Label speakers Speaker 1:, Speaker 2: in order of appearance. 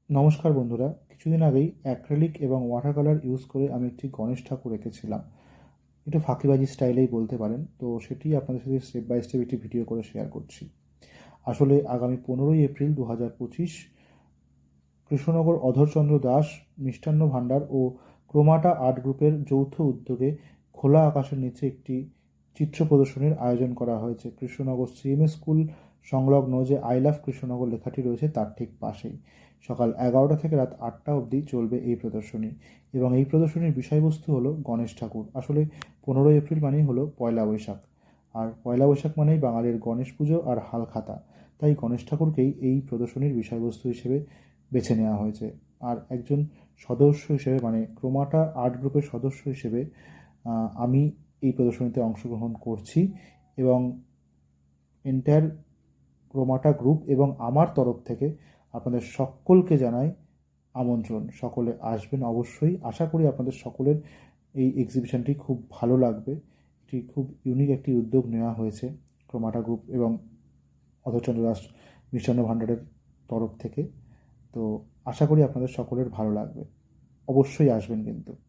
Speaker 1: নমস্কার বন্ধুরা, কিছুদিন আগেই অ্যাক্রিলিক এবং ওয়াটার কালার ইউজ করে আমি একটি গণেশ ঠাকুর এঁকেছিলাম। একটু ফাঁকিবাজি স্টাইলেই বলতে পারেন। তো সেটি আপনাদের সাথে স্টেপ বাই স্টেপ একটি ভিডিও করে শেয়ার করছি। আসলে আগামী 15ই এপ্রিল 2025 কৃষ্ণনগর অধরচন্দ্র দাস মিষ্টান্ন ভাণ্ডার ও ক্রোমাটা আর্ট গ্রুপের যৌথ উদ্যোগে খোলা আকাশের নিচে একটি চিত্র প্রদর্শনীর আয়োজন করা হয়েছে কৃষ্ণনগর সিএমএস স্কুল সংলগ্ন যে আই লাভ কৃষ্ণনগর লেখাটি রয়েছে তার ঠিক পাশেই। সকাল 11টা থেকে রাত 8টা অবধি চলবে এই প্রদর্শনী, এবং এই প্রদর্শনীর বিষয়বস্তু হলো গণেশ ঠাকুর। আসলে 15ই এপ্রিল মানেই হলো পয়লা বৈশাখ, আর পয়লা বৈশাখ মানেই বাঙালির গণেশ পুজো আর হালখাতা। তাই গণেশ ঠাকুরকেই এই প্রদর্শনীর বিষয়বস্তু হিসেবে বেছে নেওয়া হয়েছে। আর একজন সদস্য হিসেবে, মানে ক্রোমাটা আর্ট গ্রুপের সদস্য হিসেবে আমি এই প্রদর্শনীতে অংশগ্রহণ করছি, এবং এন্টায়ার ক্রোমাটা গ্রুপ এবং আমার তরফ থেকে আপনাদের সকলকে জানাই আমন্ত্রণ। সকলে আসবেন অবশ্যই। আশা করি আপনাদের সকলের এই এক্সিবিশনটি খুব ভালো লাগবে। এটি খুব ইউনিক একটি উদ্যোগ নেওয়া হয়েছে ক্রোমাটা গ্রুপ এবং অধরচন্দ্র দাস মিষ্টান্ন ভাণ্ডারের তরফ থেকে। তো আশা করি আপনাদের সকলের ভালো লাগবে। অবশ্যই আসবেন কিন্তু।